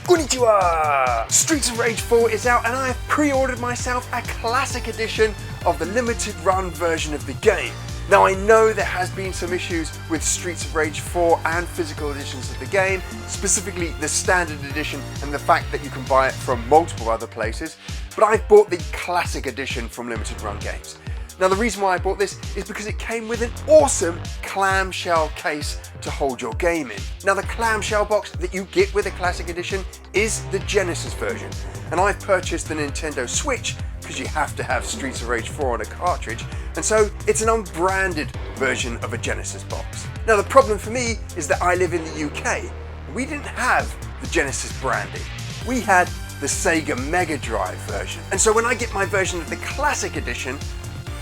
Konnichiwa! Streets of Rage 4 is out and I have pre-ordered myself a classic edition of the limited run version of the game. Now I know there has been some issues with Streets of Rage 4 and physical editions of the game, specifically the standard edition and the fact that you can buy it from multiple other places, but I've bought the classic edition from Limited Run Games. Now the reason why I bought this is because it came with an awesome clamshell case to hold your game in. Now the clamshell box that you get with a classic edition is the Genesis version, and I've purchased the Nintendo Switch because you have to have Streets of Rage 4 on a cartridge, and so it's an unbranded version of a Genesis box. Now the problem for me is that I live in the UK. We didn't have the Genesis branding. We had the Sega Mega Drive version, and so when I get my version of the classic edition,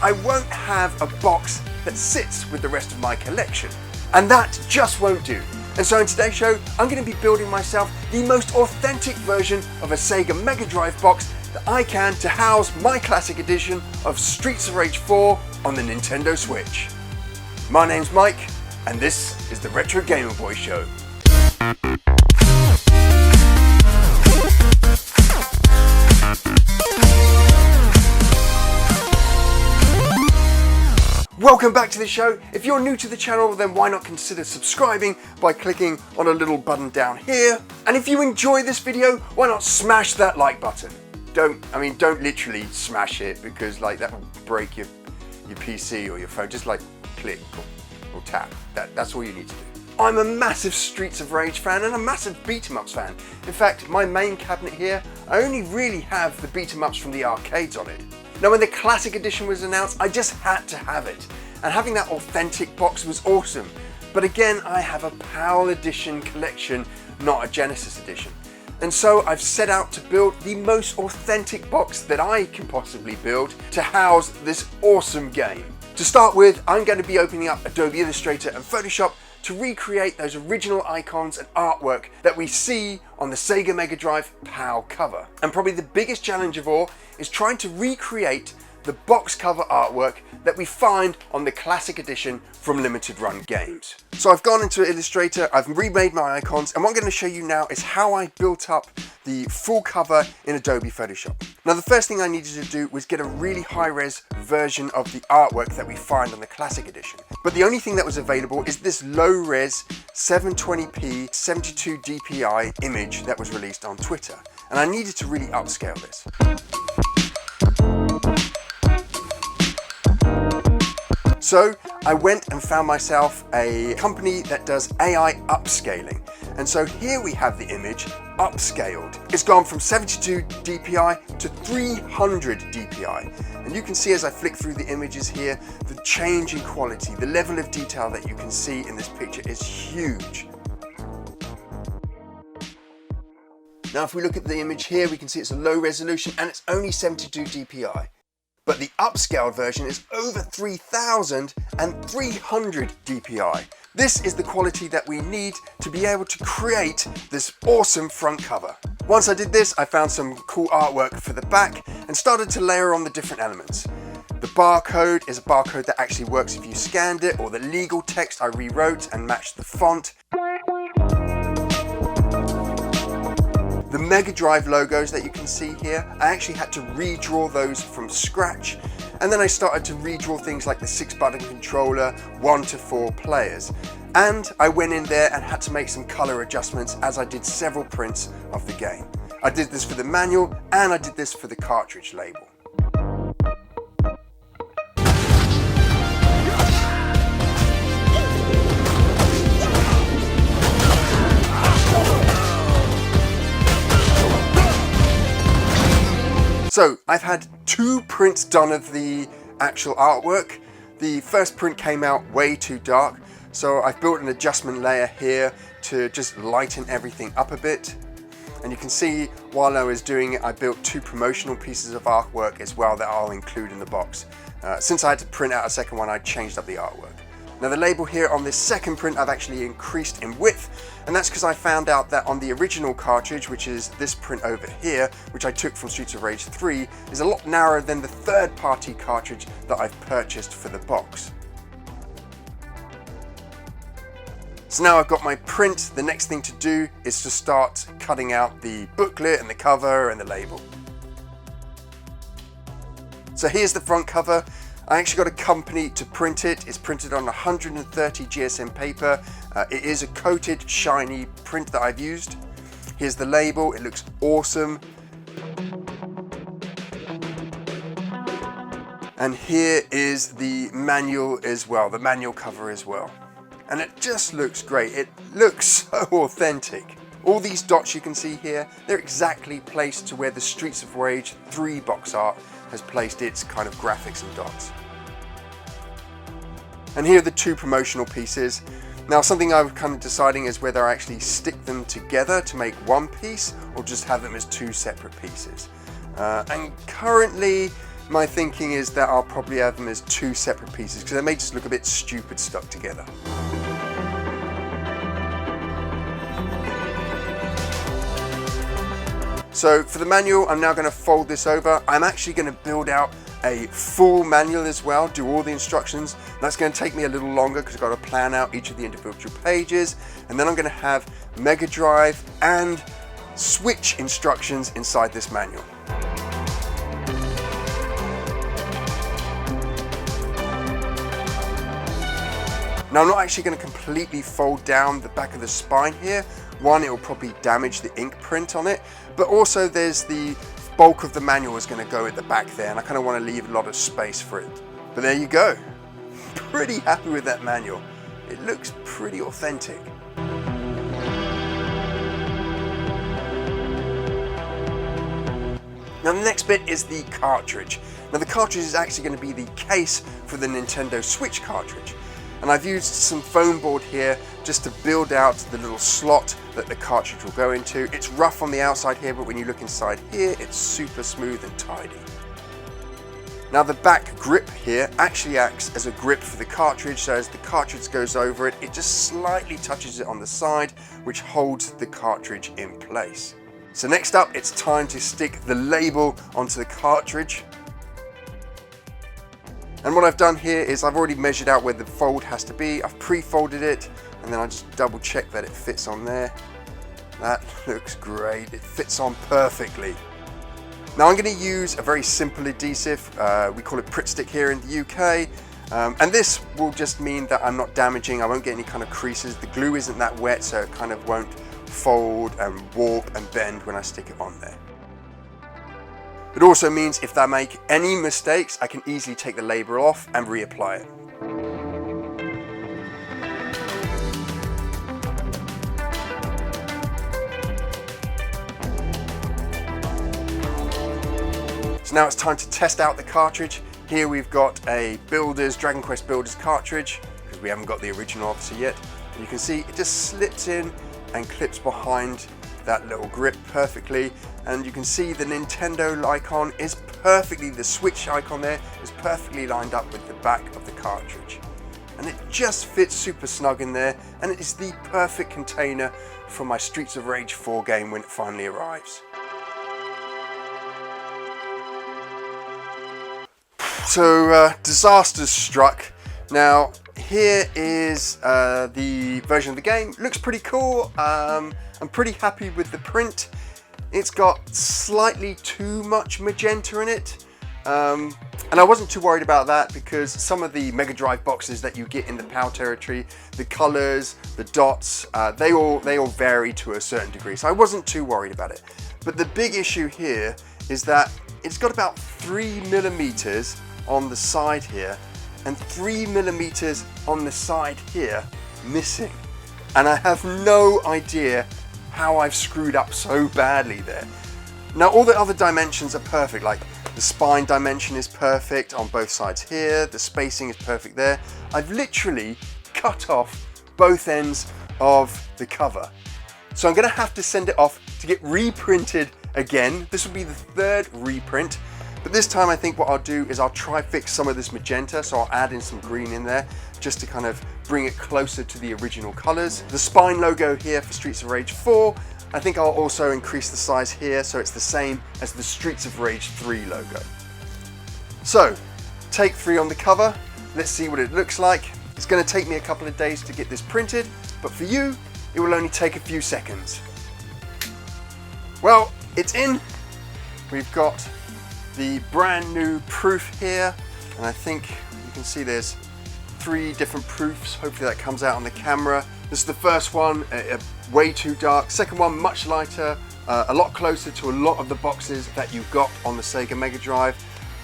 I won't have a box that sits with the rest of my collection. And that just won't do. And so in today's show, I'm going to be building myself the most authentic version of a Sega Mega Drive box that I can to house my classic edition of Streets of Rage 4 on the Nintendo Switch. My name's Mike, and this is the Retro Gamer Boy Show. Welcome back to the show. If you're new to the channel, then why not consider subscribing by clicking on a little button down here. And if you enjoy this video, why not smash that like button? Don't literally smash it, because that will break your PC or your phone. Just click or tap. That's all you need to do. I'm a massive Streets of Rage fan and a massive beat-em-ups fan. In fact, my main cabinet here, I only really have the beat-em-ups from the arcades on it. Now when the classic edition was announced, I just had to have it. And having that authentic box was awesome. But again, I have a PAL edition collection, not a Genesis edition. And so I've set out to build the most authentic box that I can possibly build to house this awesome game. To start with, I'm going to be opening up Adobe Illustrator and Photoshop to recreate those original icons and artwork that we see on the Sega Mega Drive PAL cover. And probably the biggest challenge of all is trying to recreate the box cover artwork that we find on the classic edition from Limited Run Games. So I've gone into Illustrator, I've remade my icons, and what I'm going to show you now is how I built up the full cover in Adobe Photoshop. Now the first thing I needed to do was get a really high-res version of the artwork that we find on the classic edition. But the only thing that was available is this low-res 720p 72 dpi image that was released on Twitter. And I needed to really upscale this. So I went and found myself a company that does AI upscaling. And so here we have the image upscaled. It's gone from 72 dpi to 300 dpi. And you can see as I flick through the images here, the change in quality, the level of detail that you can see in this picture is huge. Now if we look at the image here, we can see it's a low resolution and it's only 72 dpi. But the upscaled version is over 3000 and 300 dpi. This is the quality that we need to be able to create this awesome front cover. Once I did this, I found some cool artwork for the back and started to layer on the different elements. The barcode is a barcode that actually works if you scanned it, or the legal text I rewrote and matched the font. The Mega Drive logos that you can see here, I actually had to redraw those from scratch. And then I started to redraw things like the 6-button controller, 1 to 4 players. And I went in there and had to make some color adjustments as I did several prints of the game. I did this for the manual and I did this for the cartridge label. So I've had 2 prints done of the actual artwork. The first print came out way too dark, so I've built an adjustment layer here to just lighten everything up a bit. And you can see while I was doing it, I built 2 promotional pieces of artwork as well that I'll include in the box. Since I had to print out a second one, I changed up the artwork. Now the label here on this second print I've actually increased in width, and that's because I found out that on the original cartridge, which is this print over here, which I took from Streets of Rage 3, is a lot narrower than the third-party cartridge that I've purchased for the box. So now I've got my print, the next thing to do is to start cutting out the booklet and the cover and the label. So here's the front cover. I actually got a company to print it. It's printed on 130 GSM paper. It is a coated, shiny print that I've used. Here's the label, it looks awesome. And here is the manual as well, the manual cover as well. And it just looks great. It looks so authentic. All these dots you can see here, they're exactly placed to where the Streets of Rage 3 box art has placed its kind of graphics and dots. And here are the two promotional pieces. Now something I was kind of deciding is whether I actually stick them together to make one piece or just have them as two separate pieces. And currently my thinking is that I'll probably have them as two separate pieces because they may just look a bit stupid stuck together. So for the manual, I'm now going to fold this over. I'm actually going to build out a full manual as well, do all the instructions. That's going to take me a little longer because I've got to plan out each of the individual pages. And then I'm going to have Mega Drive and Switch instructions inside this manual. Now I'm not actually going to completely fold down the back of the spine here. One, it will probably damage the ink print on it, but also there's the bulk of the manual is going to go at the back there, and I kind of want to leave a lot of space for it. But there you go. Pretty happy with that manual. It looks pretty authentic. Now the next bit is the cartridge. Now the cartridge is actually going to be the case for the Nintendo Switch cartridge. And I've used some foam board here just to build out the little slot that the cartridge will go into. It's rough on the outside here, but when you look inside here, it's super smooth and tidy. Now the back grip here actually acts as a grip for the cartridge, so as the cartridge goes over it, it just slightly touches it on the side, which holds the cartridge in place. So next up, it's time to stick the label onto the cartridge. And what I've done here is I've already measured out where the fold has to be. I've pre-folded it, and then I just double check that it fits on there. That looks great. It fits on perfectly. Now I'm going to use a very simple adhesive. We call it Pritt Stick here in the UK. And this will just mean that I'm not damaging. I won't get any kind of creases. The glue isn't that wet, so it kind of won't fold and warp and bend when I stick it on there. It also means if I make any mistakes, I can easily take the label off and reapply it. So now it's time to test out the cartridge. Here we've got a Dragon Quest Builders cartridge, because we haven't got the original obviously yet. And you can see it just slips in and clips behind that little grip perfectly, and you can see the Nintendo icon is perfectly, the Switch icon there is perfectly lined up with the back of the cartridge, and it just fits super snug in there, and it is the perfect container for my Streets of Rage 4 game when it finally arrives. So disaster's struck. Now here is the version of the game. Looks pretty cool. I'm pretty happy with the print. It's got slightly too much magenta in it. And I wasn't too worried about that because some of the Mega Drive boxes that you get in the PAL territory, the colors, the dots, they all vary to a certain degree. So I wasn't too worried about it. But the big issue here is that it's got about 3mm on the side here and 3mm on the side here missing. And I have no idea how I've screwed up so badly there. Now all the other dimensions are perfect, like the spine dimension is perfect on both sides here, the spacing is perfect there. I've literally cut off both ends of the cover. So I'm gonna have to send it off to get reprinted again. This will be the third reprint, but this time I think what I'll do is I'll try fix some of this magenta, so I'll add in some green in there just to kind of bring it closer to the original colors. The spine logo here for Streets of Rage 4, I think I'll also increase the size here so it's the same as the Streets of Rage 3 logo. So, take 3 on the cover. Let's see what it looks like. It's going to take me a couple of days to get this printed, but for you, it will only take a few seconds. Well, it's in. We've got the brand new proof here, and I think you can see there's 3 different proofs. Hopefully that comes out on the camera. This is the first one, way too dark. Second one, much lighter, a lot closer to a lot of the boxes that you got on the Sega Mega Drive.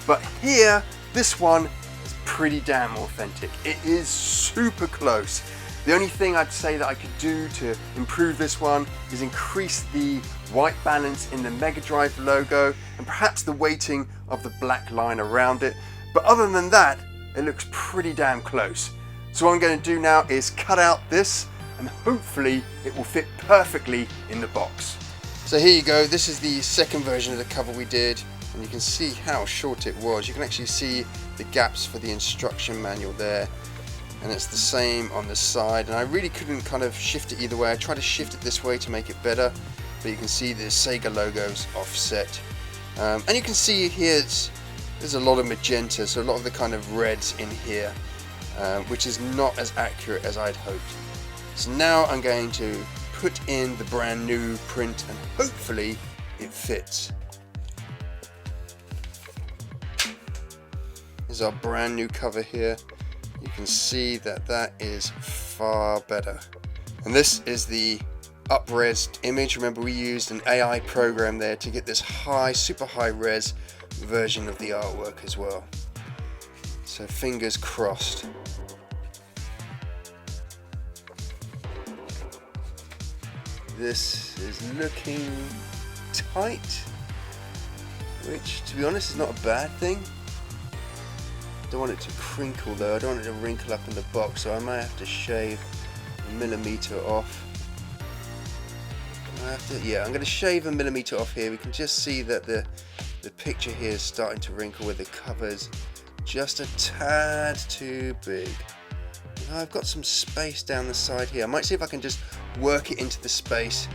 But here, this one is pretty damn authentic. It is super close. The only thing I'd say that I could do to improve this one is increase the white balance in the Mega Drive logo and perhaps the weighting of the black line around it. But other than that, it looks pretty damn close. So what I'm going to do now is cut out this and hopefully it will fit perfectly in the box. So here you go, this is the second version of the cover we did, and you can see how short it was. You can actually see the gaps for the instruction manual there, and it's the same on the side, and I really couldn't kind of shift it either way. I tried to shift it this way to make it better, but you can see the Sega logo's offset. And you can see here there's a lot of magenta, so a lot of the kind of reds in here, which is not as accurate as I'd hoped. So now I'm going to put in the brand new print and hopefully it fits. Here's our brand new cover here. You can see that that is far better. And this is the up-resed image. Remember, we used an AI program there to get this high, super high res version of the artwork as well. So fingers crossed. This is looking tight, which to be honest is not a bad thing. Don't want it to crinkle though, I don't want it to wrinkle up in the box, so I might have to shave a millimeter off. I'm going to shave a millimeter off here. We can just see that the picture here is starting to wrinkle where the cover's just a tad too big. I've got some space down the side here. I might see if I can just work it into the space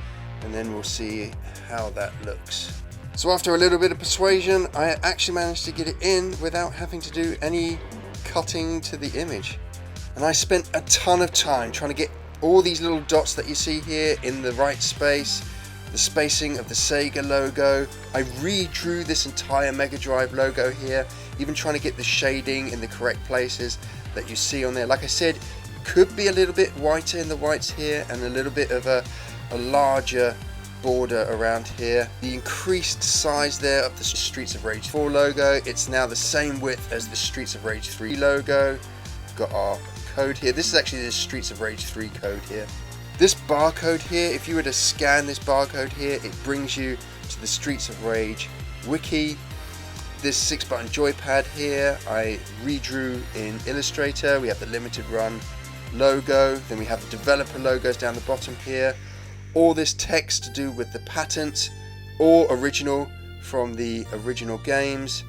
and then we'll see how that looks. So after a little bit of persuasion, I actually managed to get it in without having to do any cutting to the image. And I spent a ton of time trying to get all these little dots that you see here in the right space, the spacing of the Sega logo. I redrew this entire Mega Drive logo here, even trying to get the shading in the correct places that you see on there. Like I said, could be a little bit whiter in the whites here and a little bit of a larger border around here. The increased size there of the Streets of Rage 4 logo, it's now the same width as the Streets of Rage 3 logo. We've got our code here. This is actually the Streets of Rage 3 code here. This barcode here, if you were to scan this barcode here, it brings you to the Streets of Rage wiki. This 6-button joypad here, I redrew in Illustrator. We have the limited run logo, then we have the developer logos down the bottom here. All this text to do with the patent, all original from the original games.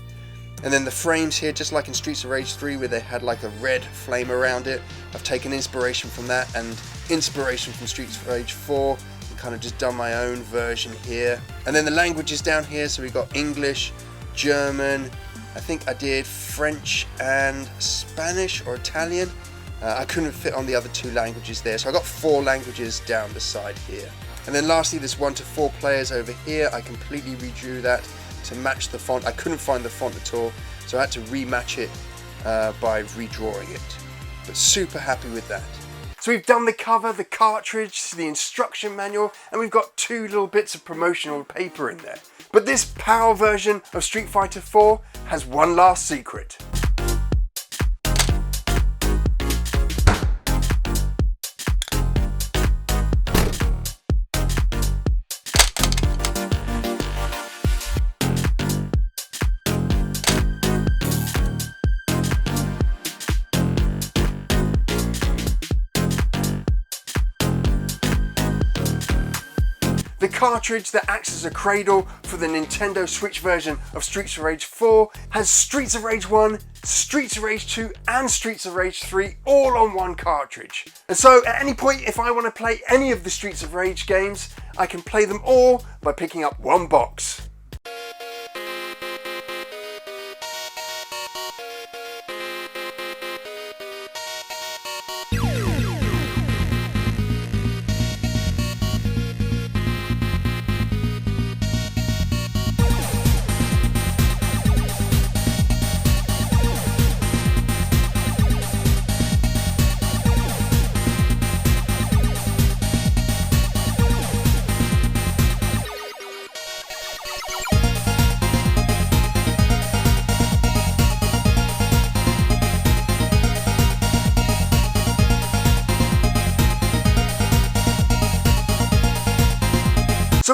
And then the frames here, just like in Streets of Rage 3 where they had like a red flame around it. I've taken inspiration from that and inspiration from Streets of Rage 4 and kind of just done my own version here. And then the languages down here, so we've got English, German, I think I did French and Spanish or Italian. I couldn't fit on the other 2 languages there, so I got 4 languages down the side here. And then lastly, this 1 to 4 players over here, I completely redrew that to match the font. I couldn't find the font at all, so I had to rematch it by redrawing it. But super happy with that. So we've done the cover, the cartridge, the instruction manual, and we've got 2 little bits of promotional paper in there. But this PAL version of Street Fighter 4 has one last secret. The cartridge that acts as a cradle for the Nintendo Switch version of Streets of Rage 4 has Streets of Rage 1, Streets of Rage 2 and Streets of Rage 3 all on one cartridge. And so at any point, if I want to play any of the Streets of Rage games, I can play them all by picking up one box.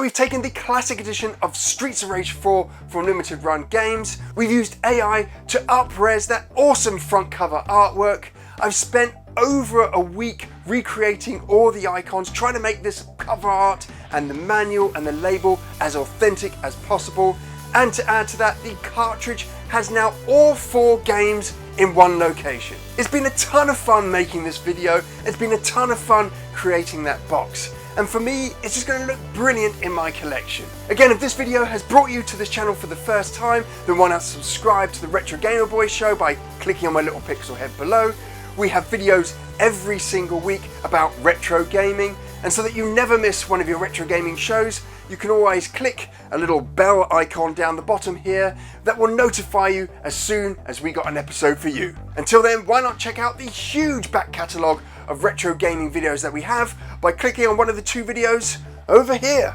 So we've taken the classic edition of Streets of Rage 4 from Limited Run Games. We've used AI to up-res that awesome front cover artwork. I've spent over a week recreating all the icons, trying to make this cover art and the manual and the label as authentic as possible. And to add to that, the cartridge has now all 4 games in one location. It's been a ton of fun making this video. It's been a ton of fun creating that box. And for me, it's just going to look brilliant in my collection. Again, if this video has brought you to this channel for the first time, then why not subscribe to the Retro Gamer Boy show by clicking on my little pixel head below. We have videos every single week about retro gaming, and so that you never miss one of your retro gaming shows, you can always click a little bell icon down the bottom here that will notify you as soon as we got an episode for you. Until then, why not check out the huge back catalogue of retro gaming videos that we have by clicking on one of the 2 videos over here.